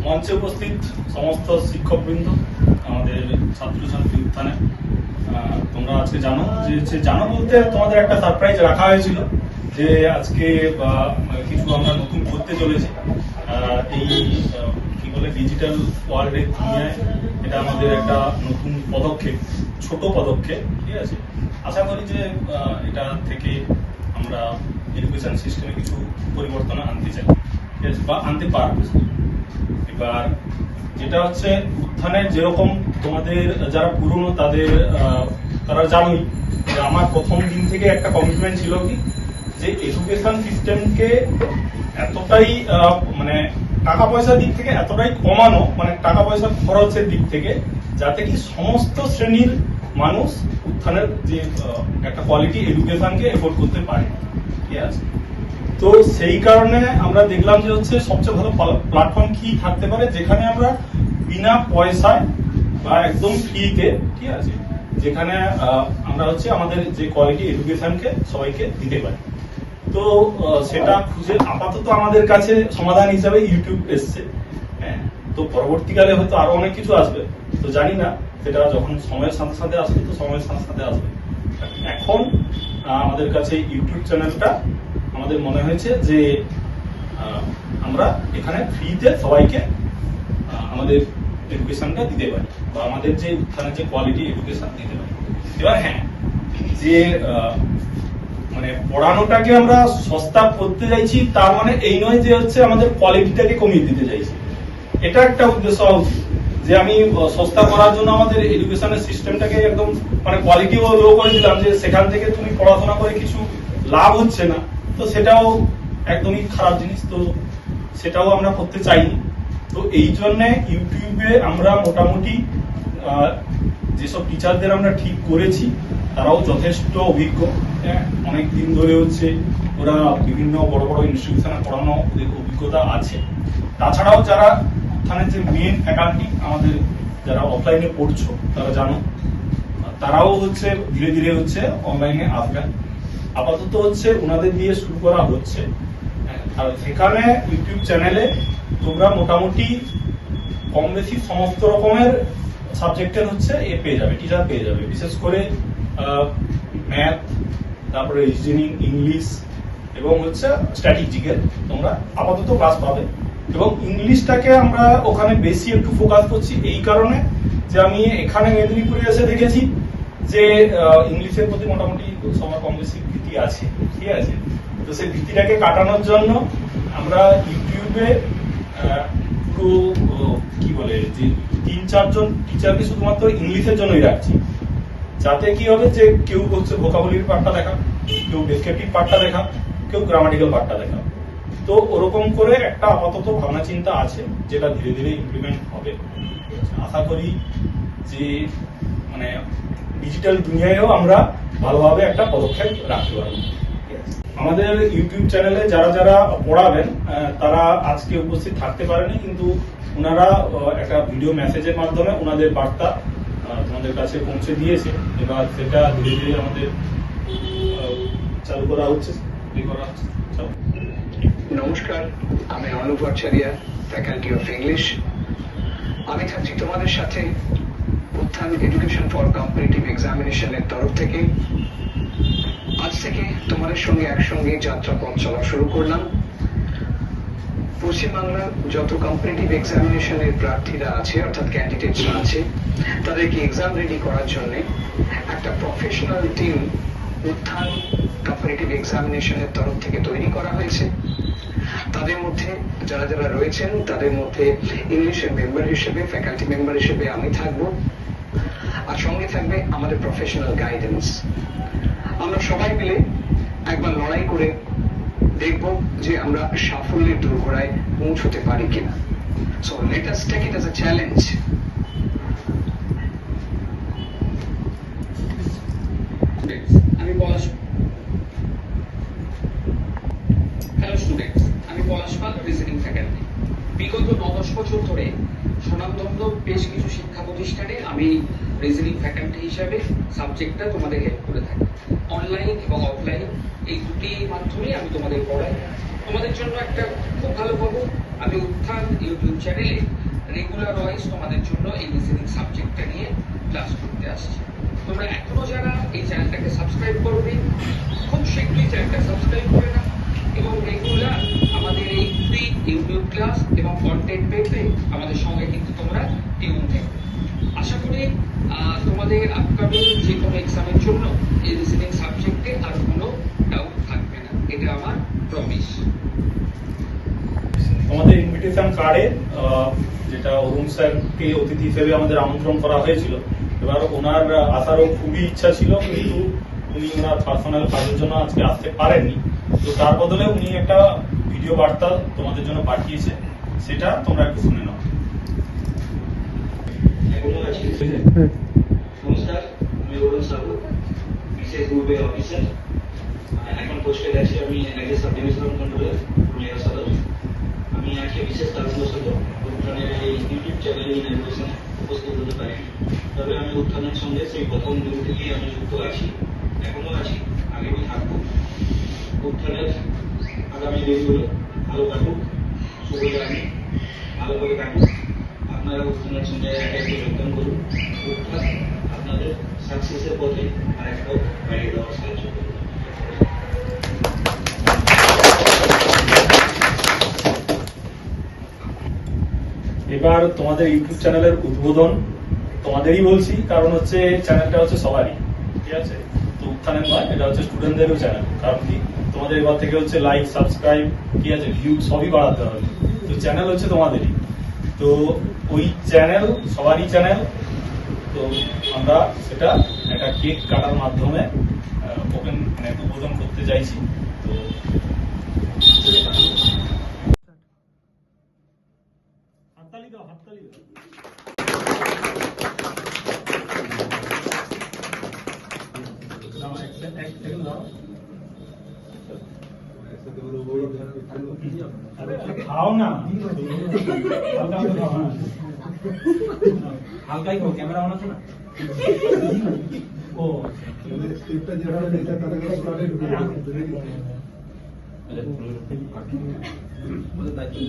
মঞ্চে উপস্থিত সমস্ত শিক্ষকবৃন্দ, আমাদের ছাত্রছাত্রী উত্থানে, তোমরা আজকে জানো জানো বলতে তোমাদের একটা সারপ্রাইজ রাখা হয়েছিল যে আজকে কিছু আমরা নতুন করতে চলেছি। এই কি বলে ডিজিটাল ওয়ার্ল্ডের দুনিয়ায় এটা আমাদের একটা নতুন পদক্ষেপ, ছোট পদক্ষেপ, ঠিক আছে। আশা করি যে এটা থেকে আমরা এডুকেশন সিস্টেমে কিছু পরিবর্তন আনতে চাই, ঠিক আছে, বা আনতে পারবো। এবার যেটা হচ্ছে উত্থানের যেরকম তোমাদের যারা পুরনো তারা জানোই যে আমার প্রথম দিন থেকে একটা কমিটমেন্ট ছিল কি যে এডুকেশন সিস্টেমকে এতটাই মানে টাকা পয়সার দিক থেকে এতটাই কমানো, মানে টাকা পয়সা খরচের দিক থেকে, যাতে কি সমস্ত শ্রেণীর মানুষ উত্থানের যে একটা কোয়ালিটি এডুকেশনকে এফোর্ড করতে পারে, ঠিক আছে। তো সেই কারণে আমরা দেখলাম যে হচ্ছে সবচেয়ে ভালো প্ল্যাটফর্ম কি থাকতে পারে যেখানে আমরা বিনা পয়সায় বা একদম ফ্রিতে, ঠিক আছে, যেখানে আমরা হচ্ছে আমাদের যে কোয়ালিটি এডুকেশনকে সবাইকে দিতে পারি। তো সেটা খুঁজে আপাতত আমাদের কাছে সমাধান হিসাবে ইউটিউব এসছে। হ্যাঁ, তো পরবর্তীকালে হয়তো আরো অনেক কিছু আসবে, তো জানি না সেটা যখন সময়ের সাথে সাথে আসবে তো সময়ের সাথে সাথে আসবে। এখন আমাদের কাছে ইউটিউব চ্যানেলটা আমাদের মনে হয়েছে যে আমরা এখানে ফ্রিতে সবাইকে আমাদের এডুকেশনটা দিতে পারি বা আমাদের যে উত্থানের যে কোয়ালিটি এডুকেশন দিতে পারি। এবার হ্যাঁ, যে মানে পড়ানোটাকে আমরা সস্তা করতে চাইছি তার মানে এই নয় যে হচ্ছে আমাদের কোয়ালিটিটাকে কমিয়ে দিতে চাইছি। এটা একটা উদ্দেশ্য হওয়া উচিত যে আমি সস্তা করার জন্য আমাদের এডুকেশনের সিস্টেমটাকে একদম মানে কোয়ালিটিও লো করে দিলাম, যে সেখান থেকে তুমি পড়াশোনা করে কিছু লাভ হচ্ছে না, তো সেটাও একদমই খারাপ জিনিস। তো সেটাও আমরা করতে চাইনি। তো এই জন্য ইউটিউবে আমরা মোটামুটি যেসব টিচারদের আমরা ঠিক করেছি তারাও যথেষ্ট অভিজ্ঞ, অনেক দিন ধরে হচ্ছে ওরা বিভিন্ন বড় বড় ইনস্টিটিউশনে পড়ানো, ওদের অভিজ্ঞতা আছে। তাছাড়াও যারা উত্থানের যে মেন ফ্যাকাল্টি আমাদের যারা অফলাইনে পড়ছো তারা জানো, তারাও হচ্ছে ধীরে ধীরে হচ্ছে অনলাইনে আসবেন। আপাতত হচ্ছে ওনাদের দিয়ে শুরু করা হচ্ছে। আর সেখানে ইউটিউব চ্যানেলে তোমরা মোটামুটি কম বেশি সমস্ত রকমের সাবজেক্টের হচ্ছে পেয়ে যাবে, টিচার পেয়ে যাবে। বিশেষ করে ম্যাথ, তারপরে রিজনিং, ইংলিশ এবং হচ্ছে স্ট্যাটিস্টিক্যাল তোমরা আপাতত ক্লাস পাবে। এবং ইংলিশটাকে আমরা ওখানে বেশি একটু ফোকাস করছি এই কারণে যে আমি এখানে মেদিনীপুরে এসে দেখেছি যে ইংলিশের প্রতি মোটামুটি সবার কম বেশি ভীতি আছে, ঠিক আছে। তো সেই ভীতিটাকে কাটানোর জন্য আমরা ইউটিউবে পুরো কি বলে যে 3-4 জন টিচারকে শুধুমাত্র ইংলিশের জন্যই রাখছি, যাতে কি হবে যে কেউ হচ্ছে ভোকাবুলারি পার্টটা দেখা, কেউ ডেসক্রিপটিভ পার্টটা দেখা, কেউ গ্রামাটিক্যাল পার্টটা দেখা। তো ওরকম করে একটা আপাতত ভাবনা চিন্তা আছে যেটা ধীরে ধীরে ইমপ্লিমেন্ট হবে। আশা করি যে মানে ডিজিটাল দুনিয়ায়ও আমরা ভালোভাবে একটা পদক্ষেপ রাখতে পারবো। আমাদের ইউটিউব চ্যানেলে যারা যারা পড়াবেন তারা আজকে উপস্থিত থাকতে পারেনি, কিন্তু ওনারা একটা ভিডিও মেসেজের মাধ্যমে ওনাদের বার্তা তোমাদের কাছে পৌঁছে দিয়েছে। এবার সেটা ধীরে ধীরে আমাদের চালু করা হচ্ছে। নমস্কার, আমি অনুপ আচার্য, ফ্যাকাল্টি অফ ইংলিশ। আমি থাকছি তোমাদের সাথে উত্থান এডুকেশন ফর কম্পিটিটিভ এক্সামিনেশনের তরফ থেকে। আজ থেকে তোমাদের সঙ্গে একসঙ্গে যাত্রা পথ চলা শুরু করলাম। পশ্চিমবাংলার যত কম্পিটিটিভ এক্সামিনেশনের প্রার্থীরা আছে, অর্থাৎ ক্যান্ডিডেটসরা আছে, তাদেরকে এক্সাম রেডি করার জন্য একটা প্রফেশনাল টিম উত্থান কম্পিটিটিভ এক্সামিনেশনের তরফ থেকে তৈরি করা হয়েছে। তাদের মধ্যে যারা যারা রয়েছেন তাদের মধ্যে ইংলিশের মেম্বার হিসেবে, ফ্যাকাল্টি মেম্বার হিসেবে আমি থাকবো, আর সঙ্গে থাকবে আমাদের প্রফেশনাল গাইডেন্স। আমরা সবাই মিলে একবার লড়াই করে দেখব যে আমরা সাফল্যের দোরগোড়ায় পৌঁছতে পারি কিনা। So let us take it as a challenge. আমি পলাশ হ্যালো স্টুডেন্টস, আমি পলাশ পাল, রিজনিং ফ্যাকাল্টি। বিগত 9-10 বছর ধরে স্বনামধন্য বেশ কিছু শিক্ষা প্রতিষ্ঠানে আমি রিজনিং ফ্যাকাল্টি হিসাবে সাবজেক্টটা তোমাদের হেল্প করে থাকি। অনলাইন এবং অফলাইন এই দুটি মাধ্যমেই আমি তোমাদের পড়াই। তোমাদের জন্য একটা খুব ভালো খবর, আমি উত্থান ইউটিউব চ্যানেলে রেগুলার ওয়াইজ তোমাদের জন্য এই রিজনিং সাবজেক্টটা নিয়ে ক্লাস করতে আসছি। তোমরা এখনো যারা এই চ্যানেলটাকে সাবস্ক্রাইব করবে, খুব শীঘ্রই চ্যানেলটা সাবস্ক্রাইব করে নাও এবং রেগুলার আমাদের এই ফ্রি ইউটিউব ক্লাস এবং কন্টেন্ট পেতে আমাদের সঙ্গে কিন্তু তোমরা টিউন থাকবে। আশা করি তোমাদের আপকামিং যে কোনো এক্সামের জন্য এই রিজনিং সাবজেক্টে আর কোনো ডাউট থাকবে না, এটা আমার প্রমিস। আমাদের ইনভিটেশন কার্ডে যেটা অরুণ স্যারকে অতিথি হিসেবে আমাদের আমন্ত্রণ করা হয়েছিল, এবার ওনার আসারও খুবই ইচ্ছা ছিল, কিন্তু উনি ওনার পার্সোনাল কাজের জন্য আজকে আসতে পারেননি। তো তার বদলে উনি একটা ভিডিও বার্তা তোমাদের জন্য পাঠিয়েছে, সেটা তোমরা একটু শুনে নাও। নমস্কার, আমি অরুণ সাহু, বিশেষ গ্রুপে অফিসার। এখন পোস্টে গেছি আমি NIS sub divisional controller Purulia সদর। আমি আজকে বিশেষ কারণবশত উত্থানের এই ইউটিউব চ্যানেলে ইনভিটেশনে উপস্থিত হতে পারি। তবে আমি উত্থানের সঙ্গে সেই প্রথম দিন থেকেই আমি যুক্ত আছি, এখনো আছি, আগামী থাকবো। উত্থানের আগামী দিনগুলো ভালো কাটুক, সুবিধামী ভালোভাবে কাটুক। আপনারা উত্থানের সঙ্গে একে একে যোগদান করুন। উত্থান আপনাদের সাকসেসের পথে আরেকটাও বাড়িয়ে দেওয়ার সাহায্য করুন। এবার তোমাদের ইউটিউব চ্যানেলের উদ্বোধন তোমাদেরই বলছি, কারণ হচ্ছে চ্যানেলটা হচ্ছে সবারই, ঠিক আছে? তো উত্থানের নয়, এটা হচ্ছে স্টুডেন্টদেরও চ্যানেল। কারণ কি, তোমাদের এবার থেকে হচ্ছে লাইক, সাবস্ক্রাইব, ঠিক আছে, ভিউ সবই বাড়াতে হবে। তো চ্যানেল হচ্ছে তোমাদেরই, তো ওই চ্যানেল সবারই চ্যানেল। তো আমরা সেটা একটা কেক কাটার মাধ্যমে ওপেন মানে উদ্বোধন করতে চাইছি। তো হাততালি দাও, হাততালি দাও। দাও, এক সেকেন্ড দাও। আরে খাও না, হালকা হালকা খাও না। হালকাই খাও, ক্যামেরা অন আছে না? ও স্ক্রিপ্টটা যেভাবে দেখতে তাহলে স্টার্টে ঢুকে যাবে। দায়িত্ব